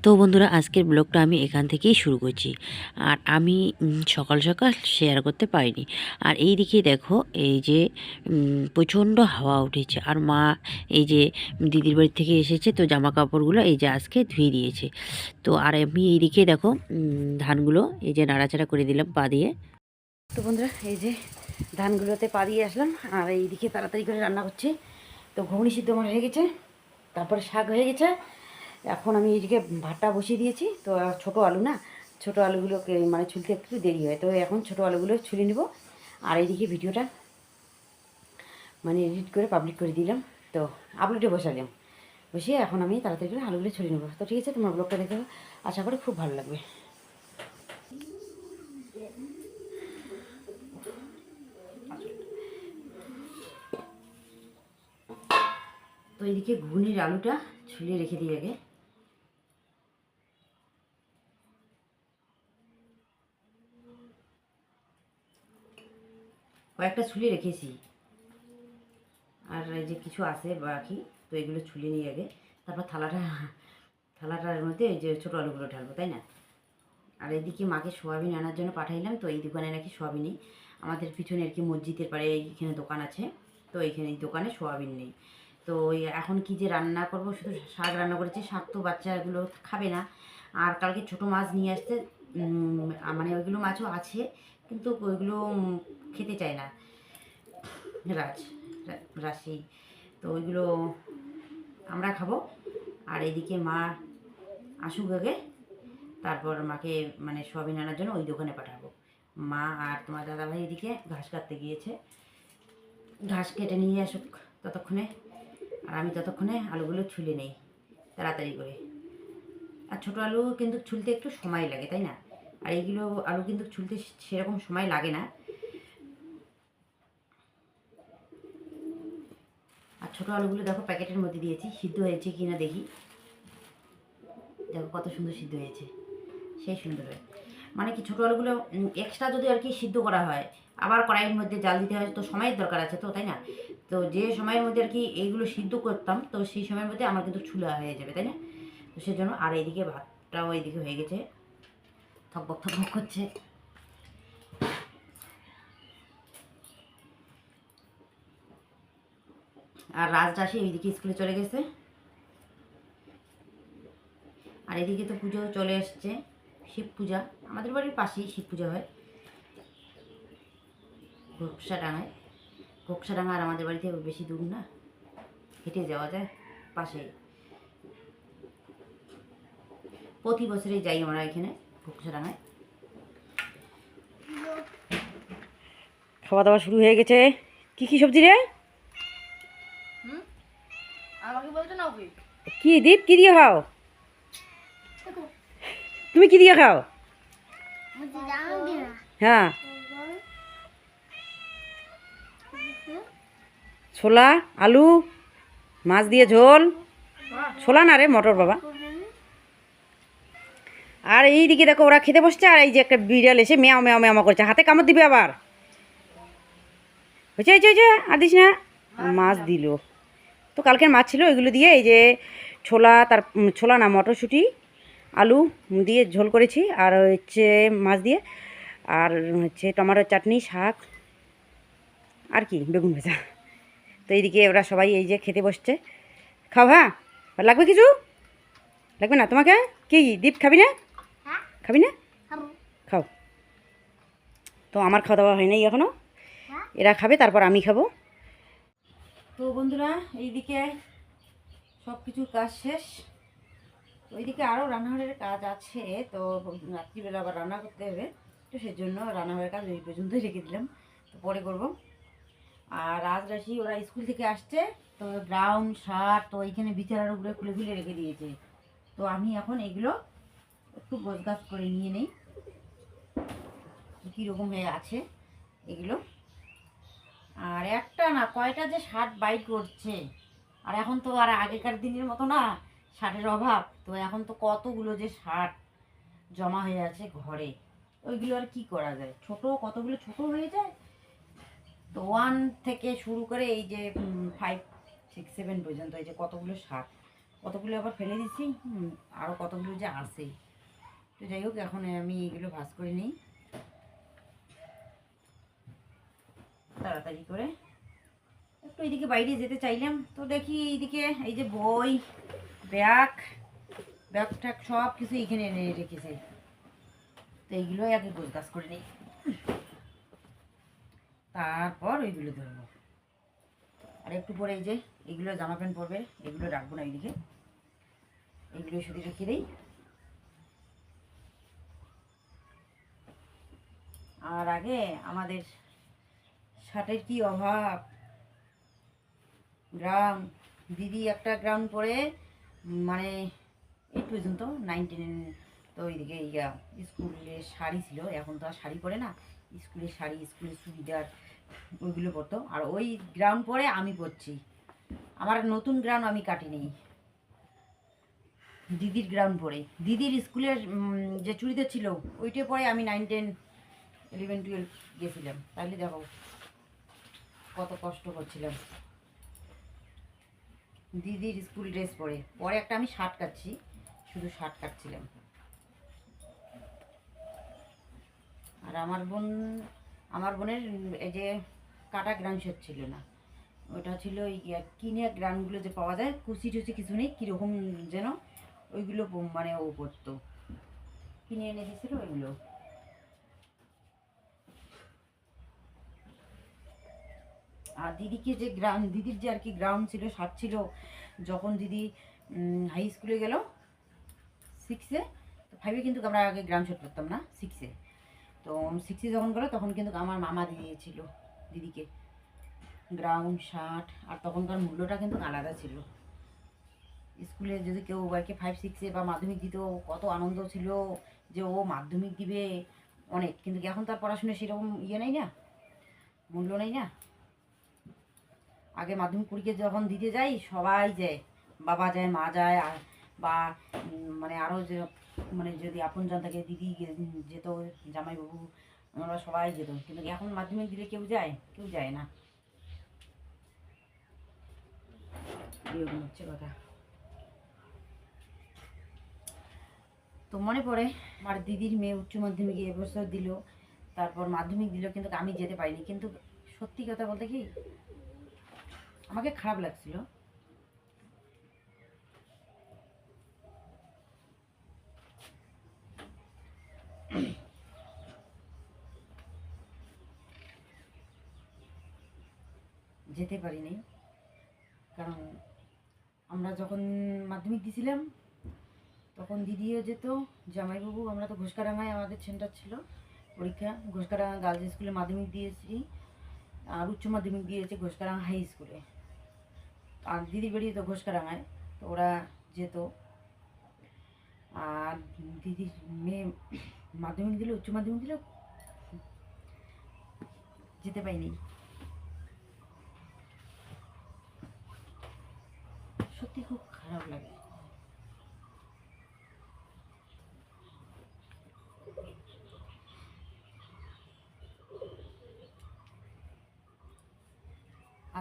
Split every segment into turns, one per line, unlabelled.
তো বন্ধুরা, আজকের ব্লগটা আমি এখান থেকেই শুরু করছি। আর আমি সকাল সকাল শেয়ার করতে পারিনি। আর এই দিকে দেখো, এই যে প্রচণ্ড হাওয়া উঠেছে। আর মা এই যে দিদির বাড়ি থেকে এসেছে, তো জামা কাপড়গুলো এই যে আজকে ধুয়ে দিয়েছে। তো আর আমি এই দিকে দেখো ধানগুলো এই যে নাড়াচাড়া করে দিলাম পা দিয়ে। তো বন্ধুরা, এই যে ধানগুলোতে পা দিয়ে আসলাম। আর এইদিকে তাড়াতাড়ি করে রান্না করছি। তো ঘুগনি সিদ্ধ আমার হয়ে গেছে, তারপরে শাক হয়ে গেছে। এখন আমি এইদিকে ভাতটা বসিয়ে দিয়েছি। তো ছোটো আলু না, ছোটো আলুগুলোকে মানে ছুলতে একটু দেরি হয়, তো এখন ছোটো আলুগুলো ছুলে নেব। আর এইদিকে ভিডিওটা মানে এডিট করে পাবলিক করে দিলাম, তো আপলোডে বসালাম। বসিয়ে এখন আমি তাড়াতাড়ি করে আলুগুলো ছুলে নেবো। তো ঠিক আছে, তোমার ব্লগটা দেখে আশা করি খুব ভালো লাগবে। তো এইদিকে ঘুগনির আলুটা ছুলে রেখে দিই আগে। কয়েকটা ছুলে রেখেছি, আর এই যে কিছু আছে বাকি, তো এগুলো ছুলে নিই আগে। তারপর থালাটার মধ্যে এই যে ছোটো আলুগুলো ঢালবো, তাই না? আর এদিকে মাকে সোয়াবিন আনার জন্য পাঠাইলাম। তো এই দোকানে নাকি সোয়াবিনই, আমাদের পিছনে আর কি মসজিদের পাড়ে এইখানে দোকান আছে। তো এইখানে এই দোকানে সোয়াবিন নেই। তো এখন কি যে রান্না করব, শুধু শাক রান্না করেছি। শাক তো বাচ্চাগুলো খাবে না। আর কালকে ছোটো মাছ নিয়ে আসতে, মানে ওইগুলো মাছও আছে, কিন্তু ওইগুলো খেতে চায় না রাশি। তো ওইগুলো আমরা খাবো। আর এদিকে মা আসুক আগে, তারপর মাকে মানে সোয়াবিন আনার জন্য ওই দোকানে পাঠাবো। মা আর তোমার দাদাভাই এদিকে ঘাস কাটতে গিয়েছে, ঘাস কেটে নিয়ে আসুক ততক্ষণে। আর আমি ততক্ষণে আলুগুলো ছুলে নেই তাড়াতাড়ি করে। আর ছোটো আলু কিন্তু ছুলতে একটু সময় লাগে, তাই না? আর এইগুলো আলু কিন্তু ছুলতে সেরকম সময় লাগে না। আর ছোটো আলুগুলো দেখো প্যাকেটের মধ্যে দিয়েছি, সিদ্ধ হয়েছে কি না দেখি। দেখো কত সুন্দর সিদ্ধ হয়েছে, সেই সুন্দর হয়। মানে কি, ছোটো আলুগুলো এক্সট্রা যদি আর কি সিদ্ধ করা হয়, আবার কড়াইয়ের মধ্যে জাল দিতে হয়, তো সময়ের দরকার আছে তো, তাই না? তো যে সময়ের মধ্যে আর কি এইগুলো সিদ্ধ করতাম, তো সেই সময়ের মধ্যে আমার কিন্তু ছুলা হয়ে যাবে, তাই না? তো সেজন্য। আর এইদিকে ভাতটাও এইদিকে হয়ে গেছে, থকবক থকবক করছে। আর রাজরাশি এইদিকে স্কুলে চলে গেছে। আর এদিকে তো পুজো চলে এসছে, শিব পূজা। আমাদের বাড়ির পাশেই শিব পূজা হয়, ঘোকসাডাঙ্গায়। ঘোকসাডাঙ্গা আর আমাদের বাড়িতে বেশি দূর না, হেঁটে যাওয়া যায়, পাশেই। প্রতি বছরেই যাই আমরা এখানে ঘোকসাডাঙ্গায়। খাওয়া দাওয়া শুরু হয়ে গেছে। কি কি সবজি রে? কি দীপ, কি দিয়ে খাও তুমি? কি দিয়ে খাও? হ্যাঁ, ছোলা, আলু, মাছ দিয়ে ঝোল। ছোলা না রে, মটর বাবা। আর এইদিকে দেখো ওরা খেতে বসছে। আর এই যে একটা বিড়াল এসে মেয়াও মেয়াও মেয়াও করছে, হাতে কামড় দিবে আবার। হয়েছে হয়েছে হয়েছে, আর দিস না। মাছ দিল। তো কালকের মাছ ছিল, এগুলো দিয়ে এই যে ছোলা, তার ছোলা না, মটরশুঁটি, আলু দিয়ে ঝোল করেছি। আর হচ্ছে মাছ দিয়ে, আর হচ্ছে টমেটোর চাটনি, শাক, আর কি বেগুন ভাজা। তো এইদিকে ওরা সবাই এই যে খেতে বসছে। খাও, হ্যাঁ? লাগবে কিছু? লাগবে না তোমাকে? কি দীপ, খাবি না? খাবি না? খাও। তো আমার খাওয়া দাওয়া হয় নাই এখনও, এরা খাবে, তারপর আমি খাবো। তো বন্ধুরা, এইদিকে সব কিছুর কাজ শেষ। ওইদিকে আরও রান্নাঘরের কাজ আছে, তো রাত্রিবেলা আবার রান্না করতে হবে। তো সেজন্য রান্নাঘরের কাজ এই পর্যন্তই রেখে দিলাম, তো পরে করবো। আর রাজরাশি ওরা স্কুল থেকে আসছে, তো ব্রাউন শার্ট তো এইখানে বিছানার উপরে খুলে খুলে রেখে দিয়েছে। তো আমি এখন এগুলো একটু গোছগাছ করে নিয়ে নেই, কীরকম হয়ে আছে এগুলো। আর একটা না, কয়টা যে শার্ট বাইট করছে। আর এখন তো আর আগেকার দিনের মতো না, শার্টের অভাব। তো এখন তো কতগুলো যে শার্ট জমা হয়ে আছে ঘরে, ওইগুলো আর কি করা যায়? ছোট কতগুলো ছোট হয়ে যায়। তো 1 থেকে শুরু করে এই যে 5, 6, 7 পর্যন্ত এই যে কতগুলো শার্ট। কতগুলো আবার ফেলে দিচ্ছি, আরও কতগুলো যে আসে। তো যাই হোক, এখন আমি এগুলো ভাজ করে নিই তাড়াতাড়ি করে। একটু এইদিকে বাইরে যেতে চাইলাম, তো দেখি এইদিকে এই যে বই, ব্যাগ ট্যাগ সব কিছু এইখানে এনে রেখেছে। তো এইগুলোই আগে গোছগাছ করে নিই, তারপর ওইগুলো ধরবো। আর একটু পরে এই যে এইগুলো জামা প্যান্ট পরবে, এগুলো রাখবো না এইদিকে, এইগুলো শুধু রেখে দিই। আর আগে আমাদের শার্টের কি অভাব, গ্রাউন্ড, দিদি একটা গ্রাউন্ড পরে মানে 8 পর্যন্ত, 9 10, তো ওইদিকে স্কুলের শাড়ি ছিল, এখন তো আর শাড়ি পরে না, স্কুলের শাড়ি, স্কুলের চুড়িদার ওইগুলো পরতো। আর ওই গ্রাউন্ড পরে আমি পরছি, আমার নতুন গ্রাউন্ড আমি কাটিনি, দিদির গ্রাউন্ড পরে, দিদির স্কুলের যে চুড়িদার ছিল ওইটা পরে আমি 9 10 11 12 গেছিলাম। তাহলে দেখো কত কষ্ট করছিলাম দিদির স্কুল ড্রেস পরে। পরে একটা আমি শার্ট কাটছি, শুধু শার্ট কাটছিলাম। আর আমার বোনের এই যে কাটা গ্রাউন্ড সেট ছিল না, ওটা ছিল কিনে গ্রাউন্ডগুলো যে পাওয়া যায়, কুচি টুচি কিছু নেই, কীরকম যেন ওইগুলো মানে ও পরতো, কিনে এনে দিয়েছিল ওইগুলো। আর দিদিকে যে দিদির যে আর কি গ্রাউন্ড ছিল, শার্ট ছিল, যখন দিদি হাই স্কুলে গেল 6-এ, তো 5-এ কিন্তু আমরা আগে গ্রাউন্ড শার্ট পরতাম না, 6-এ। তো 6-এ যখন গেলো তখন কিন্তু আমার মামা দিয়েছিল দিদিকে গ্রাউন্ড শার্ট। আর তখনকার মূল্যটা কিন্তু আলাদা ছিল। স্কুলে যদি কেউ বাইকে 5-6-এ বা মাধ্যমিক দিত, কত আনন্দ ছিল যে ও মাধ্যমিক দিবে অনেক। কিন্তু এখন তার পড়াশোনা সেরকম নেই না, মূল্য নেই না। আগে মাধ্যমিক পরীক্ষা যখন দিতে যাই সবাই যায়, বাবা যায়, মা যায়, আর বা মানে আরও যে মানে যদি আপনজন থাকে দিদি যেত, জামাইবাবু, আমরা সবাই যেত। কিন্তু এখন মাধ্যমিক দিলে কেউ যায় না, এরকম হচ্ছে কথা। তো মনে পড়ে আমার দিদির মেয়ে উচ্চ মাধ্যমিকে এবছর দিল, তারপর মাধ্যমিক দিল, কিন্তু আমি যেতে পারিনি। কিন্তু সত্যি কথা বলতে কি, আমাকে খারাপ লাগছিল। যেতে পারিনি, কারণ আমরা যখন মাধ্যমিক দিয়েছিলাম তখন দিদিও যেত, জামাইবাবু, আমরা তো ঘোষকারাঙ্গায় আমাদের সেন্টার ছিল পরীক্ষা, ঘোষকারাঙ্গা গার্লস স্কুলে মাধ্যমিক দিয়েছি, আর উচ্চ মাধ্যমিক দিয়েছে ঘোষকারাঙ্গা হাই স্কুলে। আর দিদির বাড়ি তো ঘোষকারাঙ্গায়, তো ওরা যেত। আর দিদির মেয়ে মাধ্যমিক দিলে, উচ্চ মাধ্যমিক দিলেও যেতে পারিনি। সত্যি খুব খারাপ লাগে।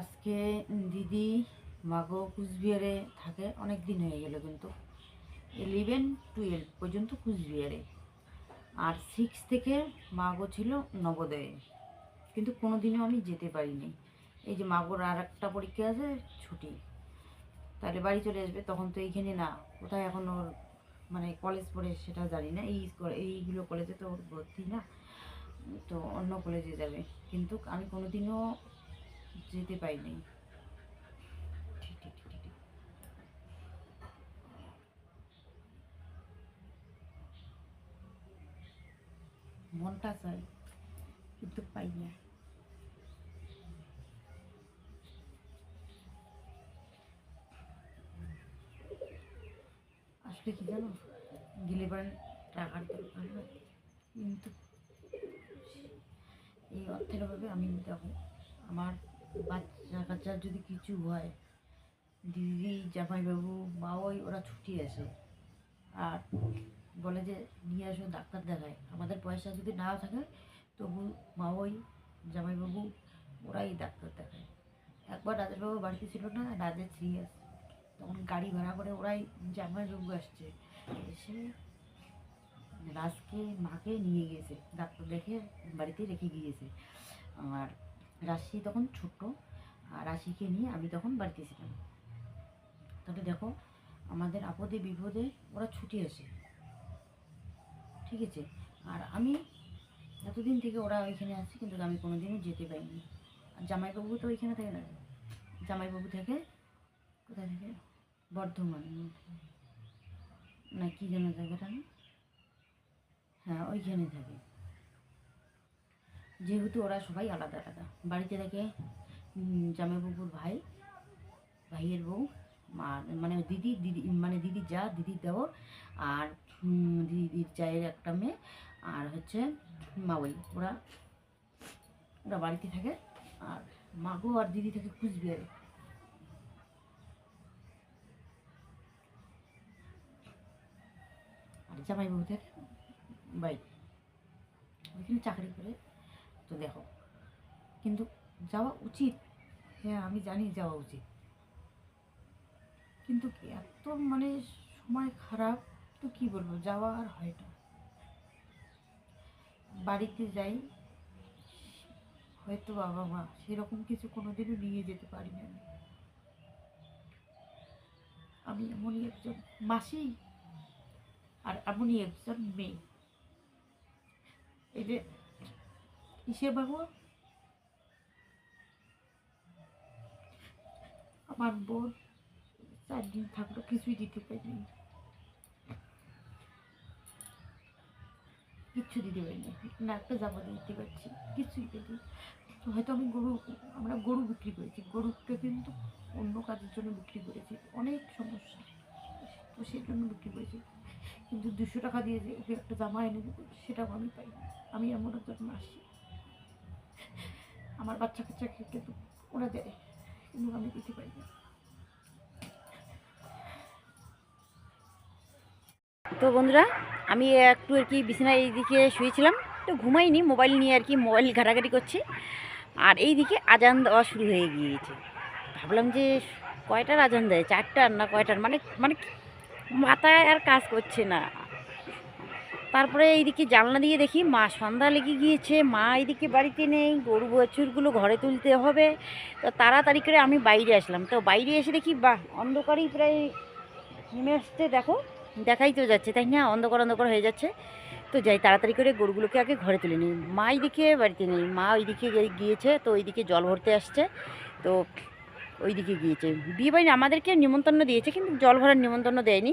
আজকে দিদি মাগো কুচবিহারে থাকে, অনেক দিন হয়ে গেল, কিন্তু 11-12 পর্যন্ত কুচবিহারে, আর 6 থেকে মাগো ছিল নবোদয়ে। কিন্তু কোনো দিনও আমি যেতে পারিনি। এই যে মাগোর আর একটা পরীক্ষা আছে, ছুটি, তাহলে বাড়ি চলে আসবে, তখন তো এইখানে না, কোথায় এখন ওর মানে কলেজ পড়ে সেটা জানি না, এইগুলো কলেজে তো ওর ভর্তি না, তো অন্য কলেজে যাবে। কিন্তু আমি কোনোদিনও যেতে পারিনি। ঠিক ঠিক ঠিক ঠিক। মনটা চাই কিন্তু পাই না। আসলে কি জানো, গেলে পরে টাকার দরকার হয়, কিন্তু এই অর্থের অভাবে আমি দেখো, আমার বাচ্চা কাচ্চার যদি কিছু হয়, দিদি, জামাইবাবু, মা, ওরা ছুটি আসে আর বলে যে নিয়ে আসো ডাক্তার দেখায়। আমাদের পয়সা যদি নাও থাকে তবু মা, জামাইবাবু, ওরাই ডাক্তার দেখায়। একবার রাজেশবাবু বাড়িতে ছিল না, রাজের সিরিয়াস, তখন গাড়ি ভাড়া করে ওরাই জামাইবাবু আসছে, এসে রাজকে মাকে নিয়ে গিয়েছে, ডাক্তার দেখে বাড়িতে রেখে গিয়েছে। আর রাশি তখন ছোট্ট, আর রাশিকে নিয়ে আমি তখন বাড়িতে ছিলাম। তাহলে দেখো আমাদের আপদে বিপদে ওরা ছুটে আসে, ঠিক আছে। আর আমি এতদিন থেকে ওরা ওইখানে আছে, কিন্তু আমি কোনোদিনও যেতে পারিনি। আর জামাইবাবু তো ওইখানে থাকে না, জামাইবাবু থেকে কোথায় থেকে বর্ধমান না কি যেন জায়গাটা না, হ্যাঁ ওইখানে থাকে। যেহেতু ওরা সবাই আলাদা আলাদা বাড়িতে থাকে, জামাইবাবুর ভাইয়ের বউ, মানে দিদি মানে দিদির যা, দিদির দেওর, আর দিদির জায়ের একটা মেয়ে, আর হচ্ছে মাওই, ওরা ওরা বাড়িতে থাকে। আর মাগো আর দিদি থাকে কুচবিহারে। আর জামাইবাবু থাকে বাইরে, ওইখানে চাকরি করে। তো দেখো, কিন্তু যাওয়া উচিত, হ্যাঁ আমি জানি যাওয়া উচিত, কিন্তু এত মানে সময় খারাপ, তো কি বলবো, যাওয়া আর হয় না। বাড়িতে যাই, হয়তো বাবা মা সেরকম কিছু কোনোদিনও নিয়ে যেতে পারি না। আমি এমনই একজন মাসি, আর এমনই একজন মেয়ে। এই যে ইসে বাবু, আমার বোন 4 দিন থাকলো, কিছুই দিতে পারিনি, কিচ্ছু দিতে পারিনি, না একটা জামা দিতে পারছি, কিছুই দিতে। তো হয়তো আমরা গরু বিক্রি করেছি, গরুকে কিন্তু অন্য কাজের জন্য বিক্রি করেছি, অনেক সমস্যা, তো সেই জন্য বিক্রি করেছি। কিন্তু 200 টাকা দিয়ে যে ওকে একটা জামা এনে দেবো, সেটাও আমি পাইনি। আমি এমন একজন মাসি, আমার বাচ্চা কাচ্চাকে কিন্তু ওরা দেয়, কিন্তু আমি দিতে পারি না। তো বন্ধুরা, আমি একটু আর কি বিছানায় এইদিকে শুয়েছিলাম, তো ঘুমাইনি, মোবাইল নিয়ে আর কি মোবাইল ঘাটাঘাটি করছি। আর এইদিকে আজান দেওয়া শুরু হয়ে গিয়েছে। ভাবলাম যে কয়টার আজান দেয়, 4টার না কয়টার, মানে মানে মাথায় আর কাজ করছে না। তারপরে এইদিকে জানলা দিয়ে দেখি মা সন্ধ্যা লেগে গিয়েছে, মা এইদিকে বাড়িতে নেই, গরু বাছুরগুলো ঘরে তুলতে হবে। তো তাড়াতাড়ি করে আমি বাইরে আসলাম। তো বাইরে এসে দেখি বাহ, অন্ধকারই প্রায় নেমে আসছে, দেখো দেখাই তো যাচ্ছে তাই না, অন্ধকার অন্ধকার হয়ে যাচ্ছে। তো যাই তাড়াতাড়ি করে গরুগুলোকে আগে ঘরে তুলে নিই। মা এইদিকে বাড়িতে নেই, মা ওইদিকে গিয়েছে, তো ওইদিকে জল ভরতে আসছে, তো ওইদিকে গিয়েছে। বিয়েবাড়ি আমাদেরকে নিমন্ত্রণ দিয়েছে, কিন্তু জল ভরার নিমন্ত্রণ দেয়নি।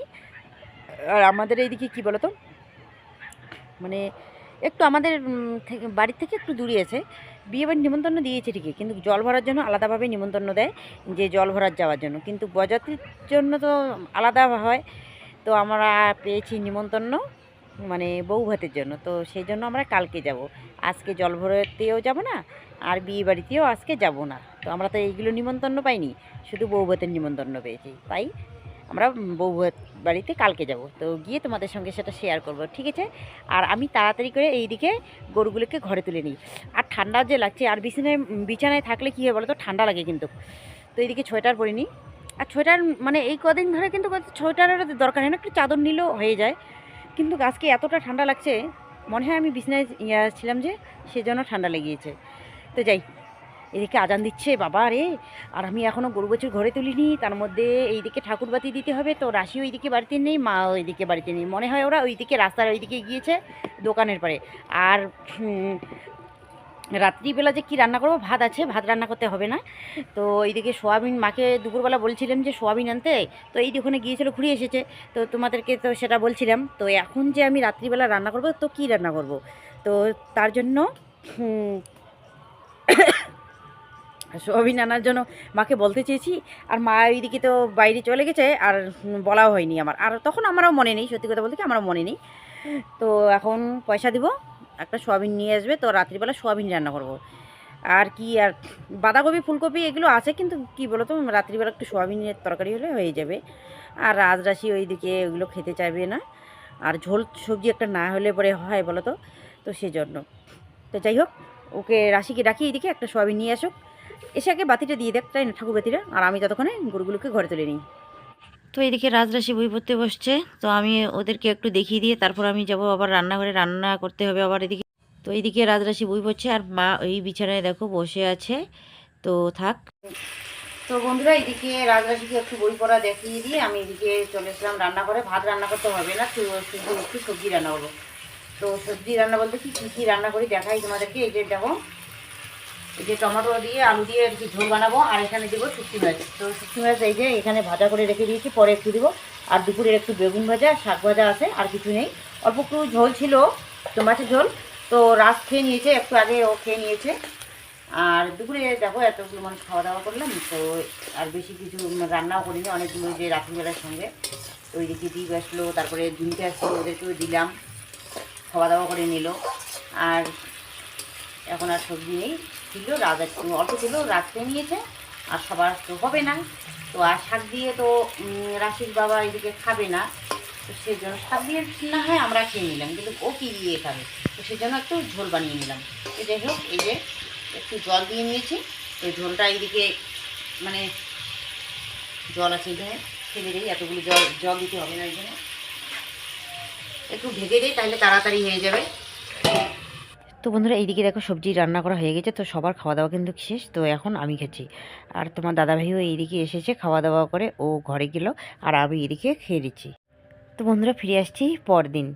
আর আমাদের এইদিকে কী বলো তো, মানে একটু আমাদের থেকে বাড়ির থেকে একটু দূরে আছে। বিয়েবাড়ির নিমন্ত্রণ দিয়েছে ঠিকই, কিন্তু জল ভরার জন্য আলাদাভাবে নিমন্ত্রণ দেয়, যে জল ভরার যাওয়ার জন্য, কিন্তু বরযাত্রীর জন্য তো আলাদা হয়। তো আমরা পেয়েছি নিমন্ত্রণ, মানে বউ ভাতের জন্য, তো সেই জন্য আমরা কালকে যাব। আজকে জল ভরাতেও যাব না, আর বিয়ে বাড়িতেও আজকে যাব না। তো আমরা তো এইগুলো নিমন্ত্রণ পাইনি, শুধু বউ ভাতের নিমন্ত্রণ পেয়েছি, তাই আমরা বউ ভাত বাড়িতে কালকে যাব। তো গিয়ে তোমাদের সঙ্গে সেটা শেয়ার করব, ঠিক আছে। আর আমি তাড়াতাড়ি করে এইদিকে গরুগুলোকে ঘরে তুলে নিই। আর ঠান্ডা যে লাগছে, আর বিছানায় থাকলে কী হয় বলো তো, ঠান্ডা লাগে কিন্তু। তো এইদিকে সোয়েটার পরে নিই। আর সোয়েটার মানে এই কদিন ধরে কিন্তু সোয়েটারের দরকার হয় না, একটু চাদর নিলেও হয়ে যায়। কিন্তু আজকে এতটা ঠান্ডা লাগছে, মনে হয় আমি বিছানায় ছিলাম যে, সেজন্য ঠান্ডা লেগেছে। তো যাই, এদিকে আজান দিচ্ছে বাবা রে, আর আমি এখনও গরু বাছুর ঘরে তুলিনি, তার মধ্যে এইদিকে ঠাকুরবাতি দিতে হবে। তো রাশি ওইদিকে বাড়িতে নেই, মা ওইদিকে বাড়িতে নেই, মনে হয় ওরা ওইদিকে রাস্তার ওইদিকে গিয়েছে দোকানের পারে। আর রাত্রিবেলা যে কী রান্না করবো, ভাত আছে, ভাত রান্না করতে হবে না। তো এইদিকে সোয়াবিন, মাকে দুপুরবেলা বলছিলাম যে সোয়াবিন আনতে, তো এই ওখানে গিয়েছিলো, ঘুরে এসেছে, তো তোমাদেরকে তো সেটা বলছিলাম। তো এখন যে আমি রাত্রিবেলা রান্না করব, তো কী রান্না করব, তো তার জন্য সোয়াবিন আনার জন্য মাকে বলতে চেয়েছি। আর মা এইদিকে তো বাইরে চলে গেছে, আর বলাও হয়নি আমার, আর তখন আমারও মনে নেই, সত্যি কথা বলতে কি আমারও মনে নেই। তো এখন পয়সা দিব, একটা সোয়াবিন নিয়ে আসবে, তো রাত্রিবেলা সোয়াবিন রান্না করব। আর কি, আর বাঁধাকপি ফুলকপি এগুলো আছে, কিন্তু কি বলো তো, রাত্রিবেলা একটু সোয়াবিনের তরকারি হলে হয়ে যাবে। আর রাজরাশি ওইদিকে ওইগুলো খেতে চাইবে না, আর ঝোল সবজি একটা না হলে পরে হয় বলো তো, তো সেজন্য। তো যাই হোক, ওকে রাশিকে ডাকি এইদিকে একটা সোয়াবিন নিয়ে আসুক, এসে আগে বাতিটা দিয়ে দেখ, তাই না, ঠাকুর বাতিটা, আর আমি ততক্ষণে গরুগুলোকে ঘরে তুলে নিই। তো এইদিকে রাজরাশি বই পড়তে বসছে, তো আমি ওদেরকে একটু দেখিয়ে দিয়ে তারপর আমি যাব আবার রান্নাঘরে, রান্না করতে হবে আবার এদিকে। তো এইদিকে রাজরাশি বই পড়ছে আর মা ওই বিছানায় দেখো বসে আছে। তো থাক। তো বন্ধুরা, এদিকে রাজরাশিকে একটু বই পড়া দেখিয়ে দিয়ে আমি এদিকে চলে এসলাম রান্না করে। ভাত রান্না করতে হবে না, শুধু একটু সবজি রান্না করবো। তো সবজি রান্না বলতে কী কী রান্না করি দেখাই তোমাদেরকে। এই যে দেখো, এই যে টমেটো দিয়ে আলু দিয়ে আর কি ঝোল বানাবো, আর এখানে দেবো শুটকি মাছ। তো শুটকি মাছ এই যে এখানে ভাজা করে রেখে দিয়েছি, পরে একটু দেবো। আর দুপুরের একটু বেগুন ভাজা, শাক ভাজা আছে, আর কিছু নেই। অল্প একটু ঝোল ছিল, তো মাছের ঝোল। তো রাত খেয়ে নিয়েছে, একটু আগে ও খেয়ে নিয়েছে। আর দুপুরে দেখো এতগুলো মানুষ খাওয়া দাওয়া করলাম, তো আর বেশি কিছু রান্নাও করিনি, অনেকগুলো যে রাত্রিবেলার সঙ্গে। তো ওইদিকে ডিপ আসলো, তারপরে ঝুমকে আসলো, ওদেরকেও দিলাম, খাওয়া দাওয়া করে নিল। আর এখন আর সবজি নেই, ছিল রাত অল্প ছিল, রাত খেয়ে নিয়েছে। আর সবার তো হবে না, তো আর শাক দিয়ে তো রাশির বাবা এদিকে খাবে না, তো সেই জন্য শাক দিয়ে না হয় আমরা খেয়ে নিলাম, কিন্তু ও কী দিয়ে খাবে, তো সেই জন্য একটু ঝোল বানিয়ে নিলাম। তো যাই হোক, এই যে একটু জল দিয়ে নিয়েছি, এই ঝোলটা এইদিকে মানে জল আছে এখানে, ফেলে দিই, এতগুলো জল জল দিতে হবে না, এই জন্য একটু ঢেকে দিই, তাহলে তাড়াতাড়ি হয়ে যাবে। তো বন্ধুরা, এইদিকে দেখো সবজি রান্না করা হয়ে গেছে, তো সবার খাওয়া দাওয়া কিন্তু শেষ। তো এখন আমি খাচ্ছি, আর তোমার দাদাভাইও এইদিকে এসেছে, খাওয়া দাওয়া করে ও ঘরে গেল, আর আমি এদিকে খেয়ে দিচ্ছি। তো বন্ধুরা, ফিরে আসছি পরদিন।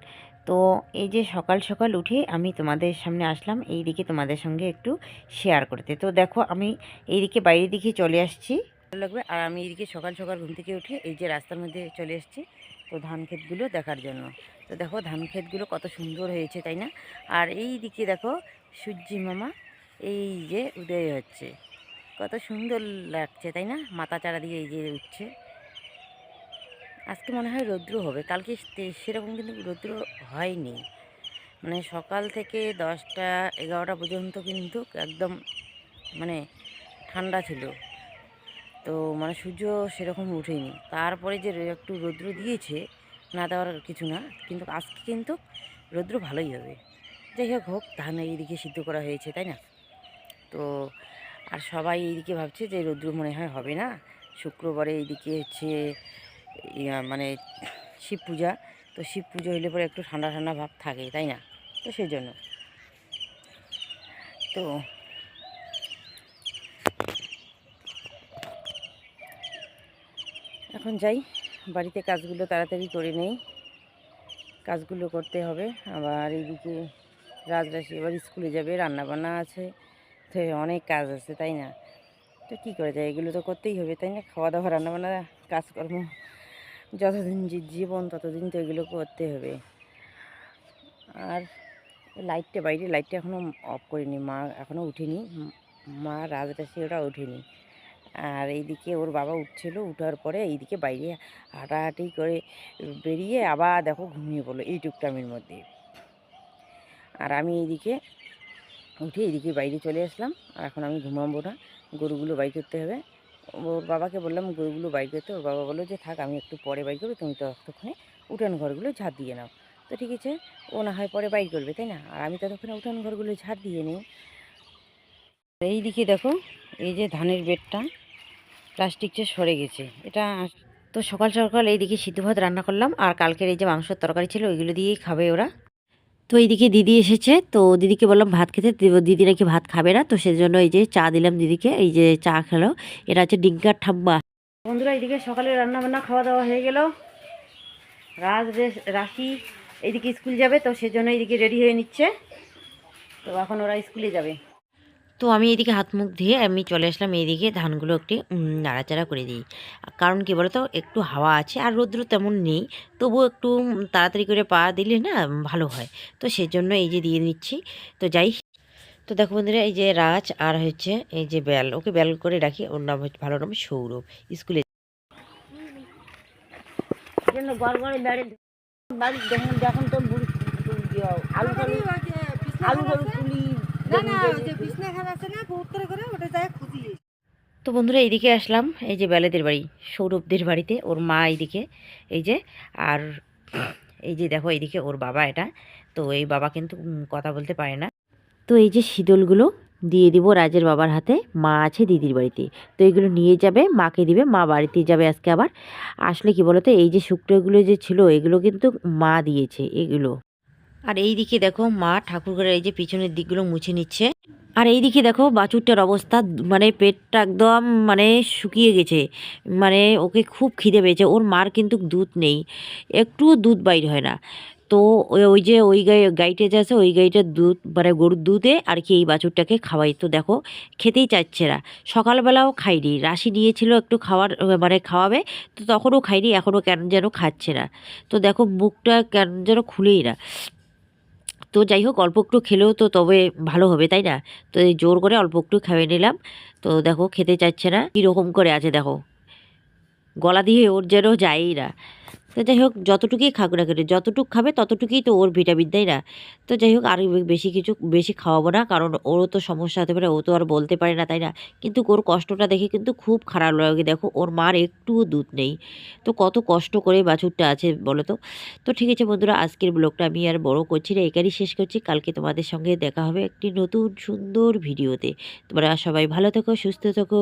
তো এই যে সকাল সকাল উঠে আমি তোমাদের সামনে আসলাম এইদিকে তোমাদের সঙ্গে একটু শেয়ার করতে। তো দেখো আমি এইদিকে বাইরের দিকে চলে আসছি, ভালো লাগবে। আর আমি এইদিকে সকাল সকাল ঘুম থেকে উঠে এই যে রাস্তার মধ্যে চলে এসেছি, তো ধান ক্ষেতগুলো দেখার জন্য। তো দেখো ধান ক্ষেতগুলো কত সুন্দর হয়েছে, তাই না? আর এই দিকে দেখো সূর্যি মামা এই যে উদয় হচ্ছে, কত সুন্দর লাগছে, তাই না? মাথা চারা দিয়ে এই যে উঠছে। আজকে মনে হয় রৌদ্র হবে, কালকে সেরকম কিন্তু রৌদ্র হয়নি। মানে সকাল থেকে 10টা 11টা পর্যন্ত কিন্তু একদম মানে ঠান্ডা ছিল, তো মানে সূর্য সেরকম ওঠেনি। তারপরে যে একটু রৌদ্র দিয়েছে, না দেওয়ার কিছু না, কিন্তু আজকে কিন্তু রৌদ্র ভালোই হবে। যাই হোক হোক, ধান এইদিকে সিদ্ধ করা হয়েছে, তাই না? তো আর সবাই এইদিকে ভাবছে যে রৌদ্র মনে হয় হবে না, শুক্রবারে এইদিকে হচ্ছে মানে শিব পূজা। তো শিব পুজো হইলে পরে একটু ঠান্ডা ঠান্ডা ভাব থাকে, তাই না? তো সেই জন্য তো এখন যাই বাড়িতে, কাজগুলো তাড়াতাড়ি করে নেই, কাজগুলো করতে হবে। আবার এইদিকে রাজরাশি এবার স্কুলে যাবে, রান্নাবান্না আছে, তো অনেক কাজ আছে, তাই না? তো কী করে যায়, এগুলো তো করতেই হবে, তাই না? খাওয়া দাওয়া, রান্নাবান্না, কাজকর্ম, যতদিন জীবন ততদিন তো এগুলো করতে হবে। আর লাইটটা বাইরে, লাইটটা এখনও অফ করিনি, মা এখনও উঠেনি, মা রাজরাশি ওরা ওঠেনি। আর এইদিকে ওর বাবা উঠছিল, উঠার পরে এইদিকে বাইরে হাঁটাহাঁটি করে বেরিয়ে আবার দেখো ঘুমিয়ে পড়লো এই টুকটামের মধ্যে। আর আমি এইদিকে উঠে এইদিকে বাইরে চলে আসলাম, আর এখন আমি ঘুমাবো না, গরুগুলো বাই করতে হবে। ওর বাবাকে বললাম গরুগুলো বাই করতে, ওর বাবা বললো যে থাক, আমি একটু পরে বাই করবো, তুমি ততক্ষণে উঠান ঘরগুলো ঝাড় দিয়ে নাও। তো ঠিক আছে, ও না হয় পরে বাইর করবে, তাই না? আর আমি ততক্ষণে উঠান ঘরগুলো ঝাড় দিয়ে নিই। এইদিকে দেখো, এই যে ধানের বেডটা প্লাস্টিকটা সরে গেছে, এটা। তো সকাল সকাল এইদিকে সিদ্ধ ভাত রান্না করলাম, আর কালকের এই যে মাংসের তরকারি ছিল ওইগুলো দিয়েই খাবে ওরা। তো এইদিকে দিদি এসেছে, তো দিদিকে বললাম ভাত খেতে, দিদি নাকি ভাত খাবে না, তো সেজন্য এই যে চা দিলাম দিদিকে, এই যে চা খেলো। এটা হচ্ছে ডিঙ্কার ঠাম্মা। বন্ধুরা, এইদিকে সকালে রান্না বান্না খাওয়া দাওয়া হয়ে গেল। রাশি এইদিকে স্কুল যাবে, তো সেজন্য এইদিকে রেডি হয়ে নিচ্ছে, তো এখন ওরা স্কুলে যাবে। তো আমি এদিকে হাত মুখ ধুয়ে আমি চলে আসলাম এইদিকে, ধানগুলো একটু নাড়াচাড়া করে দিই। কারণ কি বলতো, একটু হাওয়া আছে আর রৌদ্র তেমন নেই, তবুও একটু তাড়াতাড়ি করে পা দিলে না ভালো হয়, তো সেজন্য এই যে দিয়ে নিচ্ছি। তো যাই, তো দেখো বন্ধুরা, এই যে রাজ আর হচ্ছে এই যে বেল, ওকে বেল করে ডাকি, ওর নাম হচ্ছে ভালো নাম সৌরভ, স্কুলে দেখুন তো আলু আলু তুলি। তো বন্ধুরা, এইদিকে আসলাম এই যে বেলেদের বাড়ি, সৌরভদের বাড়িতে, ওর মা এইদিকে এই যে, আর এই যে দেখো এইদিকে ওর বাবা, এটা। তো এই বাবা কিন্তু কথা বলতে পারে না। তো এই যে শীতলগুলো
দিয়ে দিব রাজের বাবার হাতে। মা আছে দিদির বাড়িতে, তো এগুলো নিয়ে যাবে, মাকে দিবে, মা বাড়িতে যাবে আজকে আবার। আসলে কি বলতো, এই যে শুক্তোগুলো যে ছিল এগুলো কিন্তু মা দিয়েছে এগুলো। আর এই দিকে দেখো মা ঠাকুরঘরের এই যে পিছনের দিকগুলো মুছে নিচ্ছে। আর এই দিকে দেখো বাছুরটার অবস্থা, মানে পেটটা একদম মানে শুকিয়ে গেছে, মানে ওকে খুব খিদে পেয়েছে। ওর মার কিন্তু দুধ নেই, একটুও দুধ বাইর হয় না। তো ওই ওই যে ওই গাইটে যে আছে, ওই গাইটার দুধ মানে গরুর দুধে আর কি এই বাছুরটাকে খাওয়াই। তো দেখো খেতেই চাচ্ছে না। সকালবেলাও খাইনি, রাশি নিয়েছিল একটু খাওয়ার মানে খাওয়াবে, তো তখনও খাইনি, এখনও কেন যেন খাচ্ছে না। তো দেখো মুখটা কেন যেন খুলেই না। তো যাই হোক, অল্প একটু খেলেও তো তবে ভালো হবে, তাই না? তো এই জোর করে অল্প একটু খাইয়ে নিলাম। তো দেখো খেতে চাচ্ছে না, কীরকম করে আছে দেখো, গলা দিয়ে ওর যেন যায়ই না। তো যাই হোক, যতটুকুই খাক না কেন, যতটুকু খাবে ততটুকুই তো ওর ভিটামিন, তাই না? তো যাই হোক, আর বেশি কিছু বেশি খাওয়াবো না, কারণ ওরও তো সমস্যা হতে পারে, ও তো আর বলতে পারে না, তাই না? কিন্তু ওর কষ্টটা দেখে কিন্তু খুব খারাপ লাগে। দেখো ওর মার একটুও দুধ নেই, তো কত কষ্ট করে বাছুরটা আছে বলো তো। তো ঠিক আছে বন্ধুরা, আজকের ব্লগটা আমি আর বড় করছি না, এখানেই শেষ করছি। কালকে তোমাদের সঙ্গে দেখা হবে একটি নতুন সুন্দর ভিডিওতে। তোমরা সবাই ভালো থেকো, সুস্থ থেকো।